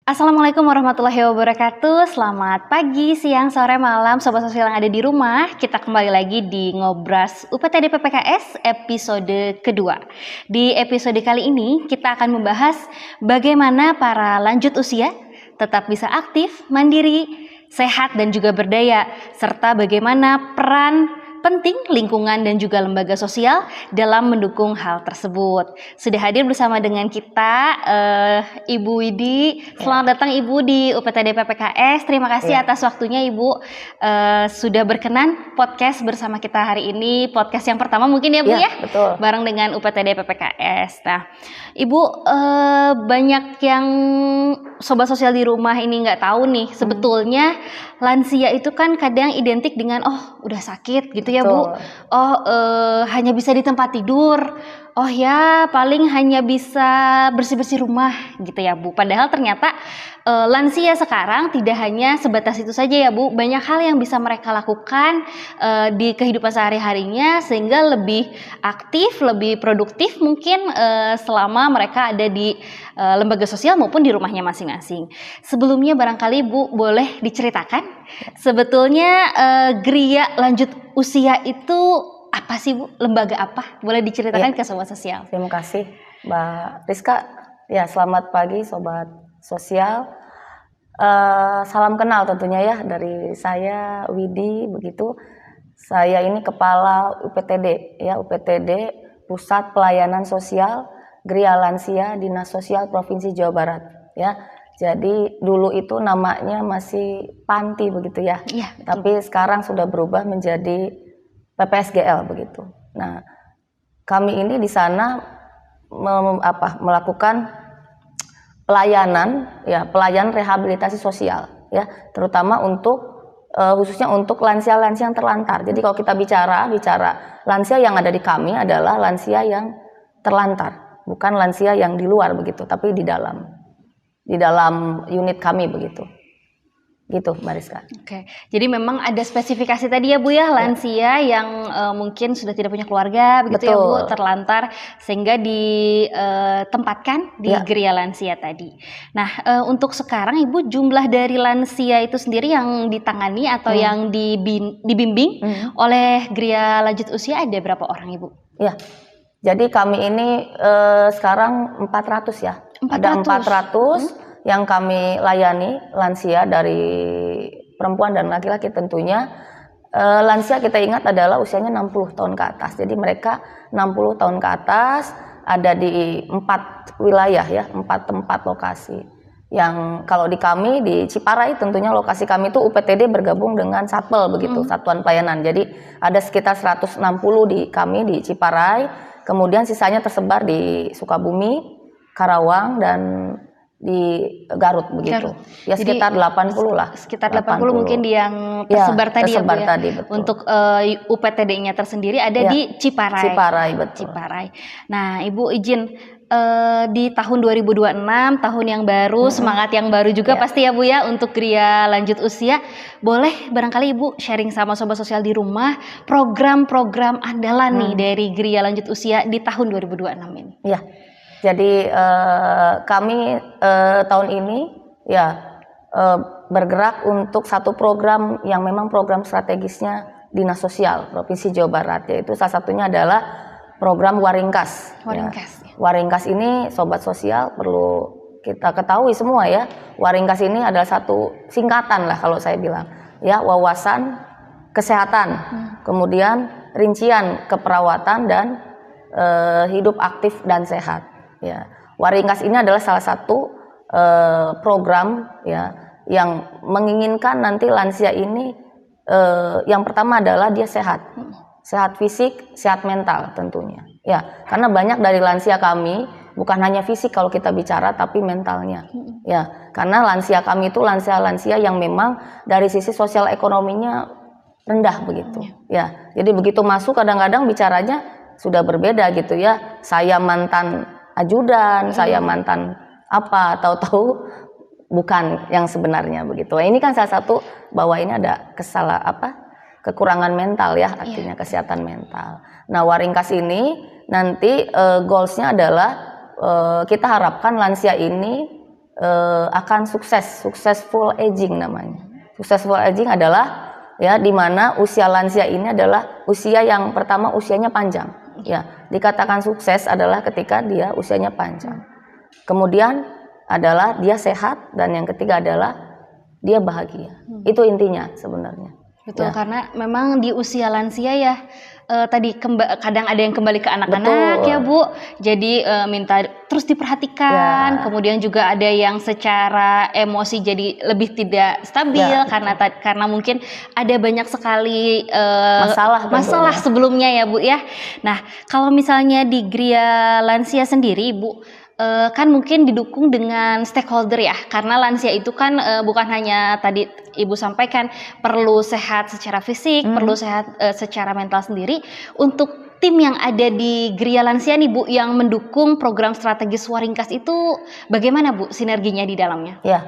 Assalamualaikum warahmatullahi wabarakatuh. Selamat pagi, siang, sore, malam Sobat Sosial yang ada di rumah. Kita kembali lagi di Ngobras UPTD PPKS episode kedua. Di episode kali ini kita akan membahas bagaimana para lanjut usia tetap bisa aktif, mandiri, sehat dan juga berdaya, serta bagaimana peran penting lingkungan dan juga lembaga sosial dalam mendukung hal tersebut. Sudah hadir bersama dengan kita Ibu Widi. Selamat datang Ibu di UPTD PPKS. Terima kasih atas waktunya Ibu sudah berkenan podcast bersama kita hari ini. Podcast yang pertama mungkin ya Bu ya? Betul. Bareng dengan UPTD PPKS. Nah Ibu, banyak yang sobat sosial di rumah ini nggak tahu nih, sebetulnya lansia itu kan kadang identik dengan udah sakit gitu ya Bu. Hanya bisa di tempat tidur. Oh ya paling hanya bisa bersih-bersih rumah gitu ya Bu. Padahal ternyata lansia sekarang tidak hanya sebatas itu saja ya Bu. Banyak hal yang bisa mereka lakukan di kehidupan sehari-harinya sehingga lebih aktif, lebih produktif mungkin selama mereka ada di lembaga sosial maupun di rumahnya masing-masing. Sebelumnya barangkali Bu boleh diceritakan sebetulnya Gria Lanjut Usia itu apa sih Bu? Lembaga apa? Boleh diceritakan ke Sobat Sosial. Terima kasih Mbak Rizka. Ya, selamat pagi Sobat Sosial. Salam kenal tentunya ya dari saya Widi begitu. Saya ini kepala UPTD ya, UPTD Pusat Pelayanan Sosial Gria Lansia Dinas Sosial Provinsi Jawa Barat ya. Jadi dulu itu namanya masih panti begitu ya. Iya, tapi sekarang sudah berubah menjadi PPSGL begitu. Nah, kami ini di sana melakukan pelayanan rehabilitasi sosial ya, terutama untuk khususnya untuk lansia-lansia yang terlantar. Jadi kalau kita bicara lansia yang ada di kami adalah lansia yang terlantar, bukan lansia yang di luar begitu, tapi di dalam unit kami begitu. Gitu Mbak Rizka. Oke, jadi memang ada spesifikasi tadi ya Bu ya, lansia yang mungkin sudah tidak punya keluarga begitu. Betul. Ya Bu, terlantar sehingga ditempatkan di Gria Lansia tadi. Nah untuk sekarang Ibu, jumlah dari lansia itu sendiri yang ditangani atau yang dibimbing oleh Gria Lanjut Usia ada berapa orang Ibu? Ya, jadi kami ini sekarang 400 ya. 400. Ada 400 yang kami layani lansia dari perempuan dan laki-laki tentunya. Lansia kita ingat adalah usianya 60 tahun ke atas. Jadi mereka 60 tahun ke atas ada di 4 wilayah ya, 4 tempat lokasi. Yang kalau di kami di Ciparai tentunya lokasi kami itu UPTD bergabung dengan Satpel begitu, Satuan Pelayanan. Jadi ada sekitar 160 di kami di Ciparai, kemudian sisanya tersebar di Sukabumi, Karawang dan di Garut begitu. Ya sekitar 80 lah. Sekitar 80 mungkin yang tersebar tadi ya Bu ya. Tadi, betul. Untuk UPTD-nya tersendiri ada di Ciparai. Ciparai, betul. Ciparai. Nah, Ibu izin di tahun 2026, tahun yang baru, semangat yang baru juga pasti ya Bu ya untuk Gria Lanjut Usia. Boleh barangkali Ibu sharing sama Sobat Sosial di rumah program-program andalan nih dari Gria Lanjut Usia di tahun 2026 ini. Iya. Jadi kami tahun ini bergerak untuk satu program yang memang program strategisnya Dinas Sosial Provinsi Jawa Barat, yaitu salah satunya adalah program Waringkas. Waringkas ini Sobat Sosial perlu kita ketahui semua ya. Waringkas ini adalah satu singkatan lah kalau saya bilang ya, wawasan kesehatan, kemudian rincian keperawatan dan hidup aktif dan sehat. Ya, Waringkas ini adalah salah satu program ya yang menginginkan nanti lansia ini yang pertama adalah dia sehat fisik, sehat mental tentunya. Ya, karena banyak dari lansia kami bukan hanya fisik kalau kita bicara, tapi mentalnya. Ya, karena lansia kami itu lansia-lansia yang memang dari sisi sosial ekonominya rendah begitu. Ya, jadi begitu masuk kadang-kadang bicaranya sudah berbeda gitu ya. Saya mantan ajudan, saya mantan apa, tahu-tahu bukan yang sebenarnya begitu. Nah, ini kan salah satu bahwa ini ada kekurangan mental ya, artinya kesehatan mental. Nah, Waringkas ini nanti goalsnya adalah kita harapkan lansia ini akan successful aging namanya. Successful aging adalah ya di mana usia lansia ini adalah usia yang pertama usianya panjang. Ya, dikatakan sukses adalah ketika dia usianya panjang. Kemudian adalah dia sehat dan yang ketiga adalah dia bahagia. Itu intinya sebenarnya. Betul, karena memang di usia lansia ya tadi kadang ada yang kembali ke anak-anak ya Bu, jadi minta terus diperhatikan, kemudian juga ada yang secara emosi jadi lebih tidak stabil karena mungkin ada banyak sekali masalah sebelumnya ya Bu ya. Nah kalau misalnya di Gria Lansia sendiri Bu, kan mungkin didukung dengan stakeholder ya, karena lansia itu kan bukan hanya tadi Ibu sampaikan perlu sehat secara fisik, perlu sehat secara mental sendiri. Untuk tim yang ada di Gria Lansia nih Bu, yang mendukung program strategis Waringkas itu bagaimana Bu sinerginya di dalamnya? Ya,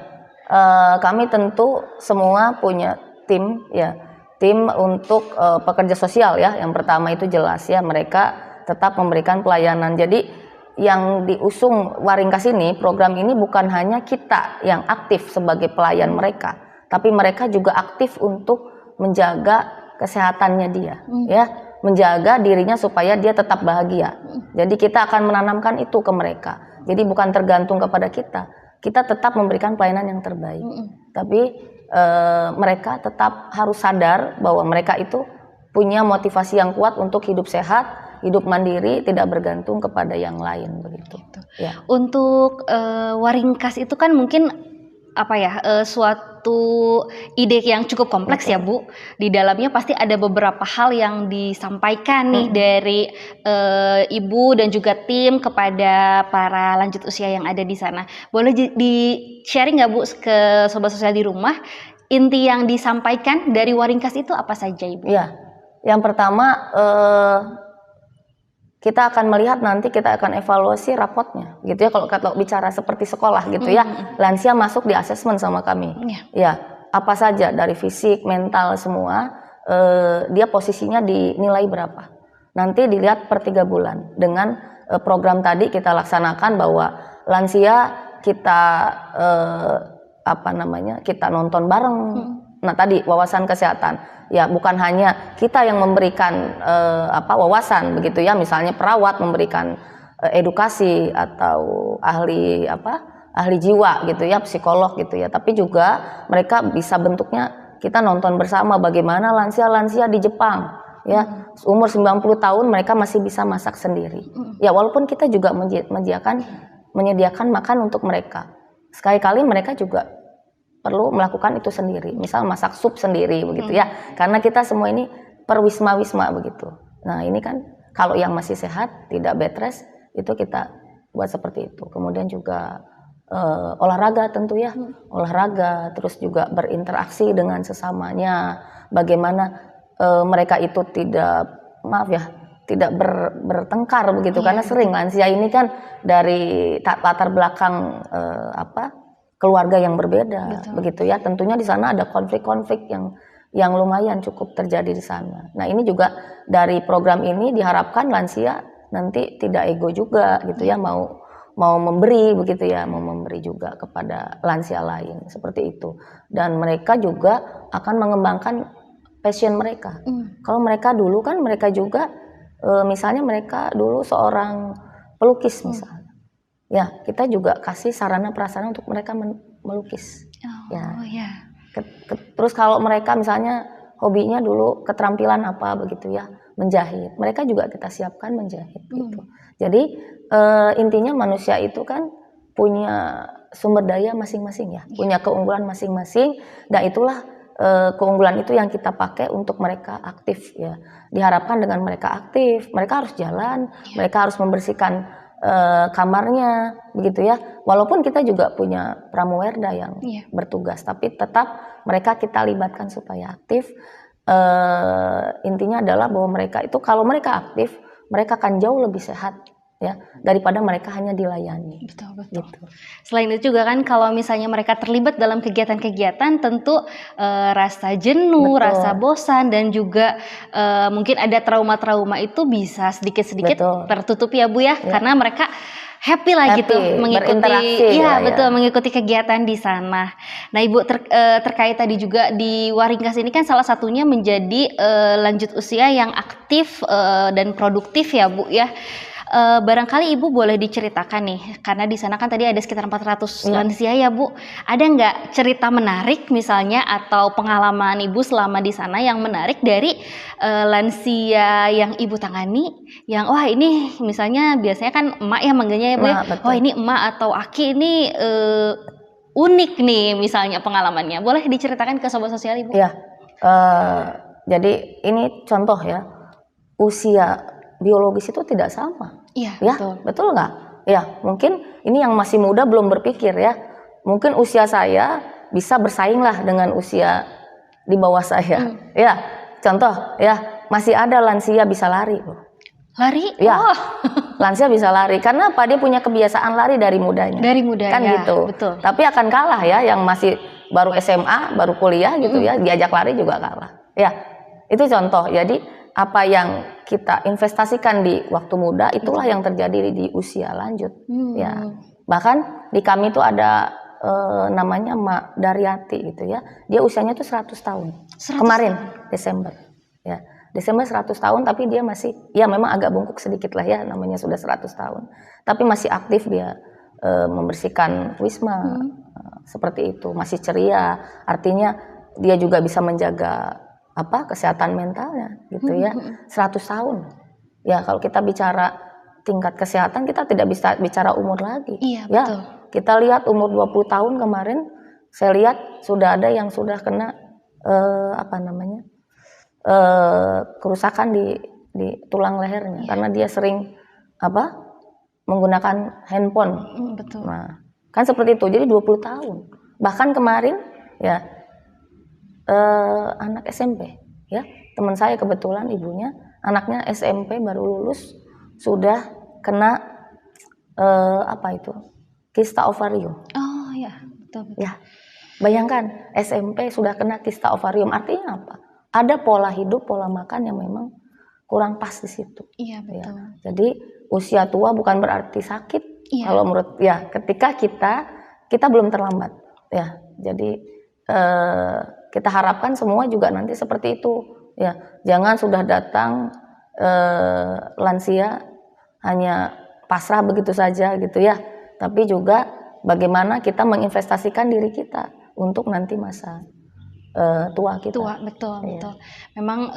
kami tentu semua punya tim ya, tim untuk pekerja sosial ya. Yang pertama itu jelas ya, mereka tetap memberikan pelayanan. Jadi yang diusung Waringkas ini, program ini bukan hanya kita yang aktif sebagai pelayan mereka, tapi mereka juga aktif untuk menjaga kesehatannya dia, ya, menjaga dirinya supaya dia tetap bahagia. Jadi kita akan menanamkan itu ke mereka. Jadi bukan tergantung kepada kita tetap memberikan pelayanan yang terbaik. Tapi mereka tetap harus sadar bahwa mereka itu punya motivasi yang kuat untuk hidup sehat, hidup mandiri, tidak bergantung kepada yang lain begitu. Ya. Untuk Waringkas itu kan mungkin suatu ide yang cukup kompleks ya Bu. Di dalamnya pasti ada beberapa hal yang disampaikan nih dari Ibu dan juga tim kepada para lanjut usia yang ada di sana. Boleh di sharing nggak Bu ke sobat sosial di rumah, inti yang disampaikan dari Waringkas itu apa saja Ibu? Ya, yang pertama kita akan melihat, nanti kita akan evaluasi rapotnya gitu ya, kalau bicara seperti sekolah gitu ya. Lansia masuk di asesmen sama kami ya, apa saja dari fisik, mental semua, dia posisinya dinilai berapa, nanti dilihat per 3 bulan. Dengan program tadi kita laksanakan bahwa lansia kita kita nonton bareng. Nah tadi wawasan kesehatan ya, bukan hanya kita yang memberikan wawasan begitu ya, misalnya perawat memberikan edukasi atau ahli jiwa gitu ya, psikolog gitu ya, tapi juga mereka bisa bentuknya kita nonton bersama bagaimana lansia-lansia di Jepang ya, umur 90 tahun mereka masih bisa masak sendiri. Ya walaupun kita juga menyediakan makan untuk mereka, sekali-kali mereka juga perlu melakukan itu sendiri, misal masak sup sendiri begitu ya, karena kita semua ini per wisma begitu. Nah ini kan kalau yang masih sehat, tidak bed rest, itu kita buat seperti itu. Kemudian juga olahraga tentu ya, olahraga, terus juga berinteraksi dengan sesamanya, bagaimana mereka itu tidak bertengkar begitu, karena sering lansia ini kan dari latar belakang keluarga yang berbeda. Betul. Begitu ya, tentunya di sana ada konflik-konflik yang lumayan cukup terjadi di sana. Nah ini juga dari program ini diharapkan lansia nanti tidak ego juga gitu ya, mau memberi begitu ya, mau memberi juga kepada lansia lain seperti itu. Dan mereka juga akan mengembangkan passion mereka. Kalau mereka dulu kan mereka juga misalnya mereka dulu seorang pelukis misalnya. Ya, kita juga kasih sarana prasarana untuk mereka melukis. Terus kalau mereka misalnya hobinya dulu keterampilan apa begitu ya, menjahit, mereka juga kita siapkan menjahit gitu. Jadi intinya manusia itu kan punya sumber daya masing-masing ya, punya keunggulan masing-masing, dan itulah keunggulan itu yang kita pakai untuk mereka aktif ya. Diharapkan dengan mereka aktif, mereka harus jalan, mereka harus membersihkan kamarnya begitu ya, walaupun kita juga punya pramuwerda yang bertugas, tapi tetap mereka kita libatkan supaya aktif. Intinya adalah bahwa mereka itu kalau mereka aktif, mereka akan jauh lebih sehat ya, daripada mereka hanya dilayani. Betul. Gitu. Selain itu juga kan kalau misalnya mereka terlibat dalam kegiatan-kegiatan, tentu rasa jenuh, rasa bosan, dan juga mungkin ada trauma-trauma itu bisa sedikit-sedikit tertutup ya Bu ya, karena mereka happy lah gitu mengikuti, iya betul, mengikuti kegiatan di sana. Nah Ibu terkait tadi juga di Waringkas ini kan salah satunya menjadi lanjut usia yang aktif dan produktif ya Bu ya. Barangkali Ibu boleh diceritakan nih, karena di sana kan tadi ada sekitar 400 lansia ya Bu. Ada nggak cerita menarik misalnya atau pengalaman Ibu selama di sana yang menarik dari lansia yang Ibu tangani, yang wah ini misalnya biasanya kan emak ya manggilnya ya Bu ya, wah ini emak atau aki ini unik nih misalnya pengalamannya. Boleh diceritakan ke Sobat Sosial Ibu? Ya, jadi ini contoh ya, usia biologis itu tidak sama. Iya, ya, betul nggak? Ya, mungkin ini yang masih muda belum berpikir ya. Mungkin usia saya bisa bersaing lah dengan usia di bawah saya. Ya, contoh ya, masih ada lansia bisa lari. Lari? Ya, lansia bisa lari. Karena apa? Dia punya kebiasaan lari dari mudanya. Dari mudanya, kan gitu. Betul. Tapi akan kalah ya, yang masih baru SMA, baru kuliah gitu ya, diajak lari juga kalah. Ya, itu contoh. Jadi apa yang kita investasikan di waktu muda itulah yang terjadi di usia lanjut. Ya, bahkan di kami itu ada namanya Mak Daryati gitu ya. Dia usianya tuh 100 tahun. 100 kemarin Desember. Ya, Desember 100 tahun, tapi dia masih, ya memang agak bungkuk sedikit lah ya, namanya sudah 100 tahun. Tapi masih aktif dia membersihkan wisma seperti itu, masih ceria. Artinya dia juga bisa menjaga kesehatan mentalnya gitu ya. 100 tahun ya, kalau kita bicara tingkat kesehatan kita tidak bisa bicara umur lagi. Iya, ya betul. Kita lihat umur 20 tahun kemarin saya lihat sudah ada yang sudah kena kerusakan di tulang lehernya karena dia sering menggunakan handphone. Betul. Nah, kan seperti itu. Jadi 20 tahun. Bahkan kemarin ya anak SMP ya, teman saya kebetulan ibunya anaknya SMP baru lulus sudah kena kista ovarium. Oh ya, betul. Ya, bayangkan SMP sudah kena kista ovarium, artinya apa? Ada pola hidup, pola makan yang memang kurang pas di situ. Iya, betul. Ya, jadi usia tua bukan berarti sakit. Iya. Kalau menurut ketika kita belum terlambat ya. Jadi kita harapkan semua juga nanti seperti itu ya, jangan sudah datang lansia hanya pasrah begitu saja gitu ya, tapi juga bagaimana kita menginvestasikan diri kita untuk nanti masa tua kita. Betul. Memang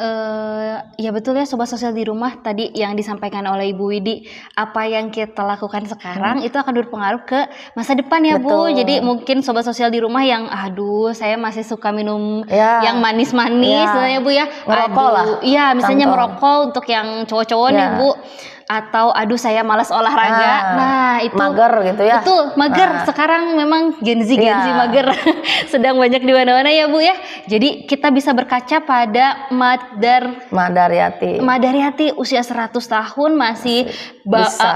ya betul ya Sobat Sosial di rumah, tadi yang disampaikan oleh Ibu Widi, apa yang kita lakukan sekarang itu akan berpengaruh ke masa depan ya Bu. Jadi mungkin Sobat Sosial di rumah yang aduh saya masih suka minum yang manis-manis ya Bu ya. Merokok lah. Iya, misalnya merokok untuk yang cowok-cowok nih Bu. Atau aduh saya malas olahraga. Nah, itu mager gitu ya. Betul, mager. Sekarang memang Gen Z mager sedang banyak di mana-mana ya Bu ya. Jadi kita bisa berkaca pada Mak Daryati usia 100 tahun masih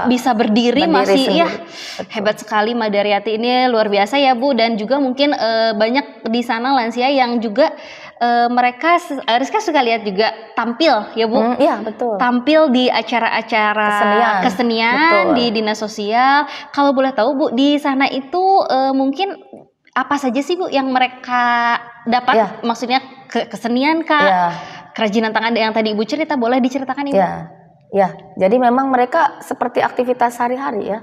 bisa berdiri masih sendiri. Ya. Betul. Hebat sekali Mak Daryati ini, luar biasa ya Bu, dan juga mungkin banyak di sana lansia yang juga mereka Rizka suka lihat juga tampil ya Bu. Iya, betul. Tampil di acara-acara kesenian di dinas sosial. Kalau boleh tahu Bu, di sana itu mungkin apa saja sih Bu yang mereka dapat? Maksudnya kesenian kah? Kerajinan tangan yang tadi Ibu cerita, boleh diceritakan Ibu? Ya, jadi memang mereka seperti aktivitas sehari-hari ya.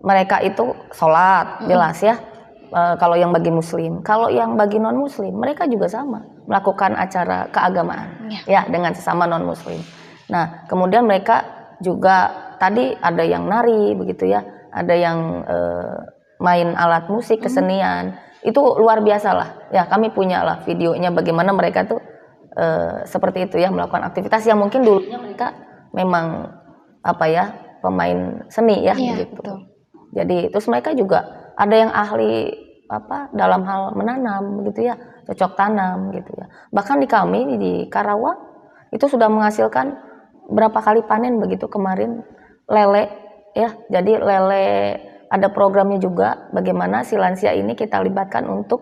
Mereka itu sholat, jelas ya. Kalau yang bagi muslim, kalau yang bagi non muslim, mereka juga sama melakukan acara keagamaan ya dengan sesama non muslim. Nah, kemudian mereka juga tadi ada yang nari begitu ya, ada yang main alat musik, kesenian. Itu luar biasa lah ya, kami punya lah videonya bagaimana mereka tuh seperti itu ya, melakukan aktivitas yang mungkin dulunya mereka memang pemain seni ya gitu. Betul. Jadi terus mereka juga ada yang ahli dalam hal menanam gitu ya, cocok tanam gitu ya. Bahkan di kami di Karawang itu sudah menghasilkan berapa kali panen begitu kemarin lele ya. Jadi lele ada programnya juga bagaimana si lansia ini kita libatkan untuk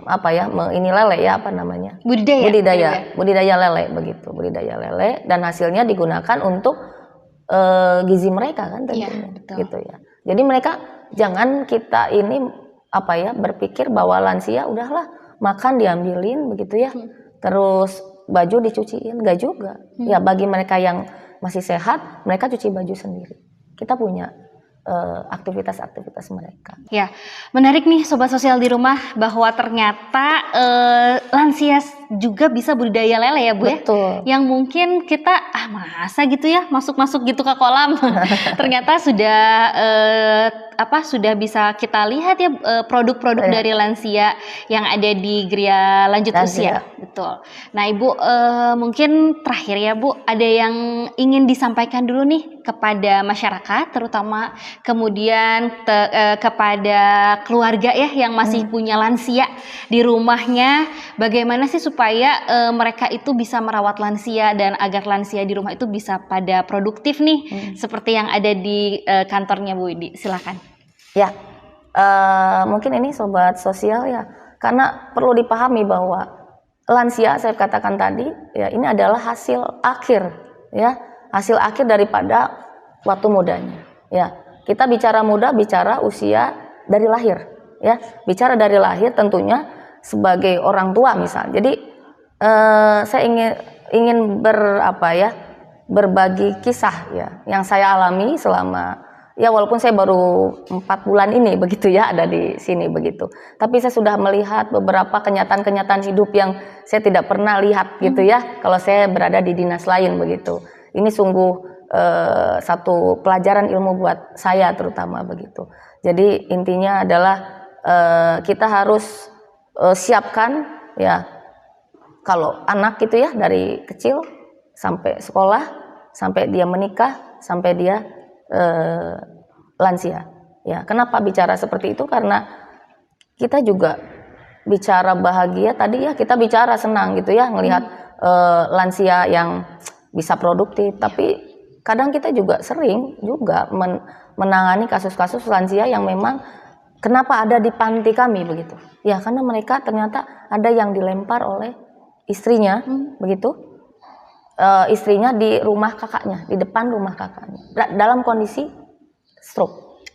apa ya, ini lele ya, apa namanya, budidaya lele begitu, budidaya lele, dan hasilnya digunakan untuk gizi mereka kan tentunya, gitu ya. Jadi mereka jangan kita ini apa ya, berpikir bahwa lansia udahlah makan diambilin begitu ya, terus baju dicuciin, enggak juga. Ya bagi mereka yang masih sehat, mereka cuci baju sendiri. Kita punya aktivitas-aktivitas mereka. Ya, menarik nih Sobat Sosial di rumah bahwa ternyata lansia juga bisa budidaya lele ya Bu. Betul. Ya? Yang mungkin kita masa gitu ya masuk-masuk gitu ke kolam. Ternyata sudah bisa kita lihat ya produk-produk dari lansia yang ada di Gria Lanjut Usia. Betul. Nah Ibu mungkin terakhir ya Bu, ada yang ingin disampaikan dulu nih kepada masyarakat, terutama kemudian kepada keluarga ya yang masih punya lansia di rumahnya, bagaimana sih supaya mereka itu bisa merawat lansia dan agar lansia di rumah itu bisa pada produktif nih, seperti yang ada di kantornya Bu Widi. Silakan. Ya, mungkin ini Sobat Sosial ya, karena perlu dipahami bahwa lansia saya katakan tadi ya, ini adalah hasil akhir ya, hasil akhir daripada waktu mudanya ya. Kita bicara muda, bicara usia dari lahir ya, bicara dari lahir tentunya sebagai orang tua misal. Jadi saya ingin berbagi kisah ya yang saya alami selama ya, walaupun saya baru 4 bulan ini begitu ya ada di sini begitu, tapi saya sudah melihat beberapa kenyataan-kenyataan hidup yang saya tidak pernah lihat gitu ya kalau saya berada di dinas lain begitu. Ini sungguh satu pelajaran ilmu buat saya terutama begitu. Jadi intinya adalah kita harus siapkan ya, kalau anak gitu ya dari kecil sampai sekolah, sampai dia menikah, sampai dia lansia ya. Kenapa bicara seperti itu? Karena kita juga bicara bahagia tadi ya, kita bicara senang gitu ya ngelihat lansia yang bisa produktif, tapi kadang kita juga sering juga menangani kasus-kasus lansia yang memang kenapa ada di panti kami begitu ya, karena mereka ternyata ada yang dilempar oleh istrinya begitu, istrinya di rumah kakaknya, di depan rumah kakaknya dalam kondisi stroke.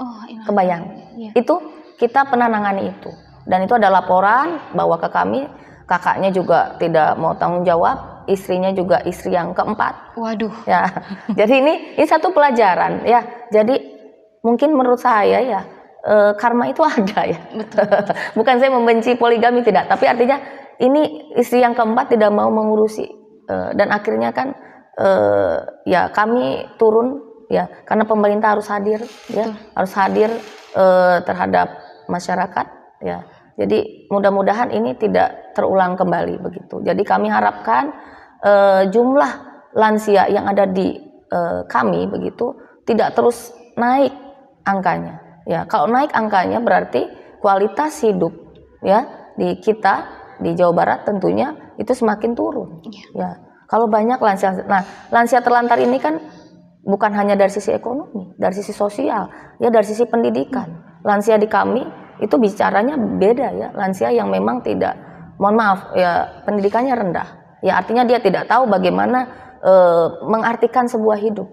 Kebayang itu kita pernah nangani itu, dan itu ada laporan bahwa ke kami, kakaknya juga tidak mau tanggung jawab, istrinya juga istri yang keempat. Waduh ya. Jadi ini satu pelajaran ya. Jadi mungkin menurut saya ya, karma itu ada ya. Bukan saya membenci poligami, tidak, tapi artinya ini istri yang keempat tidak mau mengurusi, dan akhirnya kan ya kami turun ya, karena pemerintah harus hadir ya. Harus hadir terhadap masyarakat ya. Jadi mudah-mudahan ini tidak terulang kembali begitu. Jadi kami harapkan jumlah lansia yang ada di kami begitu tidak terus naik angkanya ya. Kalau naik angkanya berarti kualitas hidup ya di kita di Jawa Barat tentunya itu semakin turun ya. Kalau banyak lansia, nah lansia terlantar ini kan bukan hanya dari sisi ekonomi, dari sisi sosial ya, dari sisi pendidikan. Lansia di kami itu bicaranya beda ya, lansia yang memang tidak, mohon maaf ya, pendidikannya rendah ya, artinya dia tidak tahu bagaimana mengartikan sebuah hidup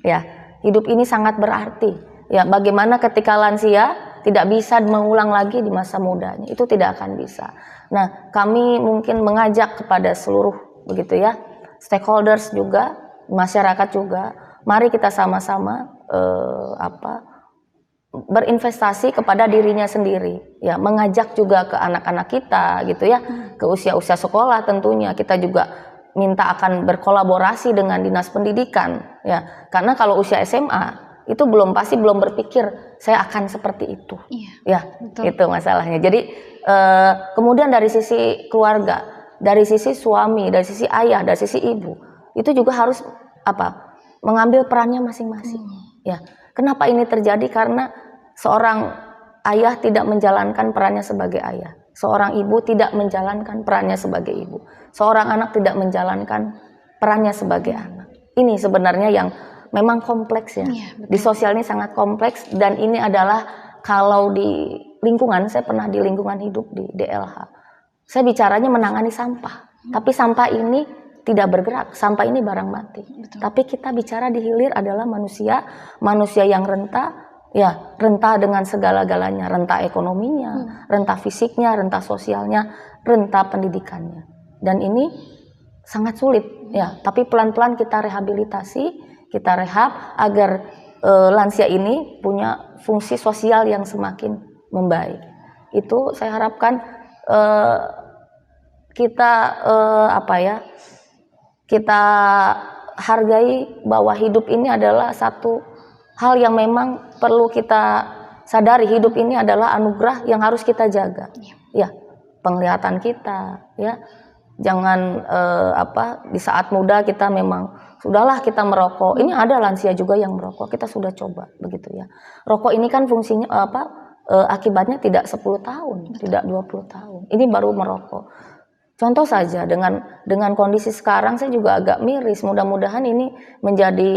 ya. Hidup ini sangat berarti ya, bagaimana ketika lansia tidak bisa mengulang lagi di masa mudanya, itu tidak akan bisa. Nah kami mungkin mengajak kepada seluruh begitu ya, stakeholders juga, masyarakat juga, mari kita sama-sama berinvestasi kepada dirinya sendiri ya, mengajak juga ke anak-anak kita gitu ya, ke usia-usia sekolah tentunya. Kita juga minta akan berkolaborasi dengan dinas pendidikan ya, karena kalau usia SMA itu belum berpikir saya akan seperti itu ya, itu masalahnya. Jadi kemudian dari sisi keluarga, dari sisi suami, dari sisi ayah, dari sisi ibu, itu juga harus mengambil perannya masing-masing ya. Kenapa ini terjadi? Karena seorang ayah tidak menjalankan perannya sebagai ayah, seorang ibu tidak menjalankan perannya sebagai ibu, seorang anak tidak menjalankan perannya sebagai anak. Ini sebenarnya yang memang kompleks ya. Di sosial ini sangat kompleks, dan ini adalah kalau di lingkungan, saya pernah di lingkungan hidup di DLH. Saya bicaranya menangani sampah, tapi sampah ini tidak bergerak, sampah ini barang mati. Betul. Tapi kita bicara di hilir adalah manusia yang renta, ya renta dengan segala-galanya, renta ekonominya, renta fisiknya, renta sosialnya, renta pendidikannya. Dan ini sangat sulit, ya. Tapi pelan-pelan kita rehabilitasi, kita rehab agar lansia kita punya fungsi sosial yang semakin membaik. Itu saya harapkan kita kita hargai bahwa hidup ini adalah satu hal yang memang perlu kita sadari. Hidup ini adalah anugerah yang harus kita jaga. Ya, penglihatan kita, ya. Jangan di saat muda kita memang sudahlah kita merokok. Ini ada lansia juga yang merokok. Kita sudah coba begitu ya. Rokok ini kan fungsinya akibatnya tidak 10 tahun, tidak 20 tahun. Ini baru merokok. Contoh saja dengan kondisi sekarang saya juga agak miris. Mudah-mudahan ini menjadi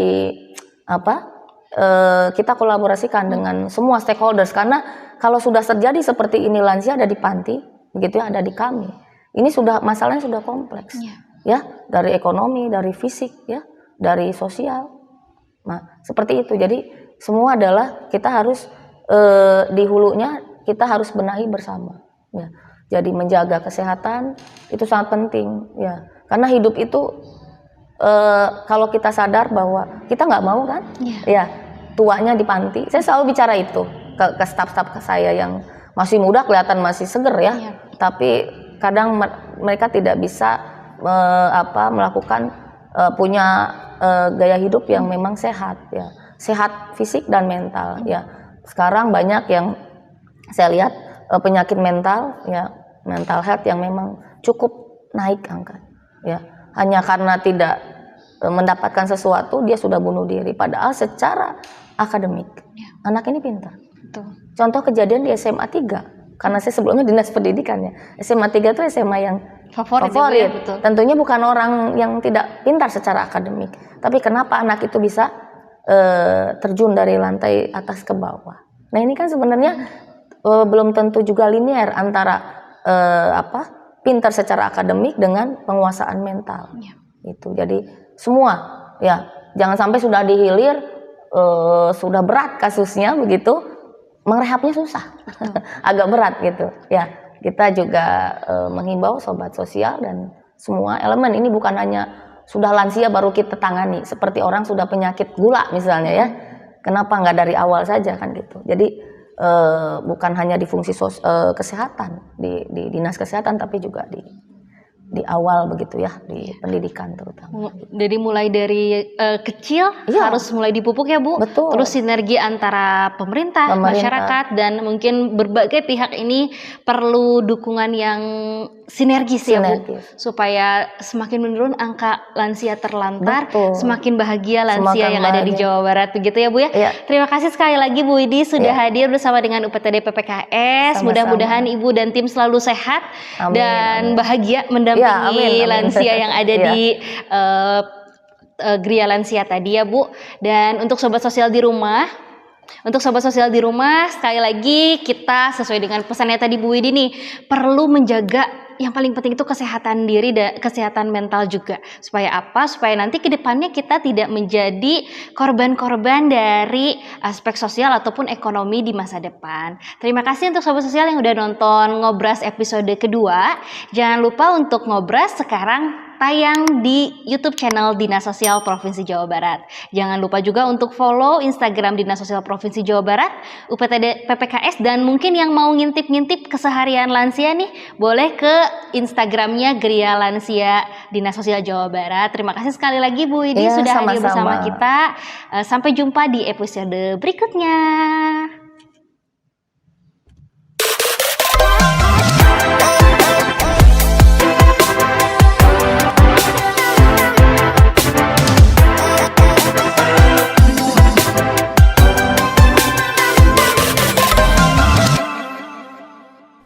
kita kolaborasikan dengan semua stakeholders, karena kalau sudah terjadi seperti ini, lansia ada di panti, begitu ya, ada di kami. Ini masalahnya sudah kompleks. Ya, dari ekonomi, dari fisik, ya, dari sosial. Nah, seperti itu. Jadi semua adalah kita harus di hulunya kita harus benahi bersama, ya. Jadi menjaga kesehatan itu sangat penting, ya. Karena hidup itu kalau kita sadar bahwa kita nggak mau kan, ya tuanya di panti. Saya selalu bicara itu ke staf-staf saya yang masih muda, kelihatan masih seger ya. Tapi kadang mereka tidak bisa melakukan punya gaya hidup yang memang sehat, ya, sehat fisik dan mental, ya. Sekarang banyak yang saya lihat penyakit mental, ya, mental health yang memang cukup naik angka, ya, hanya karena tidak mendapatkan sesuatu dia sudah bunuh diri, padahal secara akademik anak ini pintar. Contoh kejadian di SMA 3, karena saya sebelumnya dinas pendidikan, ya. SMA 3 itu SMA yang favorit. Ya, betul. Tentunya bukan orang yang tidak pintar secara akademik, tapi kenapa anak itu bisa terjun dari lantai atas ke bawah. Nah, ini kan sebenarnya belum tentu juga linear antara pintar secara akademik dengan penguasaan mental. Itu. Jadi semua, ya, jangan sampai sudah dihilir sudah berat kasusnya begitu, merehabnya susah. Agak berat gitu. Ya, kita juga menghimbau sobat sosial dan semua elemen, ini bukan hanya sudah lansia baru kita tangani, seperti orang sudah penyakit gula misalnya, ya. Kenapa nggak dari awal saja kan gitu. Jadi bukan hanya di fungsi kesehatan, di dinas kesehatan, tapi juga di awal begitu ya, di pendidikan terutama. Jadi mulai dari kecil harus mulai dipupuk ya Bu. Betul. Terus sinergi antara pemerintah, masyarakat, dan mungkin berbagai pihak ini perlu dukungan yang sinergis ya Bu, supaya semakin menurun angka lansia terlantar. Betul. Semakin bahagia lansia yang ada di Jawa Barat begitu ya Bu ya. Terima kasih sekali lagi Bu Widi sudah hadir bersama dengan UPTD PPKS. Mudah-mudahan Ibu dan tim selalu sehat dan bahagia mendampingi lansia yang ada di Gria Lansia tadi ya Bu. Dan untuk sobat sosial di rumah, sekali lagi kita sesuai dengan pesannya tadi Bu Widi nih, perlu menjaga, yang paling penting itu kesehatan diri dan kesehatan mental juga. Supaya apa? Supaya nanti ke depannya kita tidak menjadi korban-korban dari aspek sosial ataupun ekonomi di masa depan. Terima kasih untuk sobat sosial yang udah nonton Ngobras episode kedua. Jangan lupa untuk Ngobras sekarang tayang di YouTube channel Dinas Sosial Provinsi Jawa Barat. Jangan lupa juga untuk follow Instagram Dinas Sosial Provinsi Jawa Barat, UPTD PPKS, dan mungkin yang mau ngintip-ngintip keseharian lansia nih, boleh ke Instagramnya Gria Lansia Dinas Sosial Jawa Barat. Terima kasih sekali lagi Bu Widi sudah hadir bersama kita. Sampai jumpa di episode berikutnya.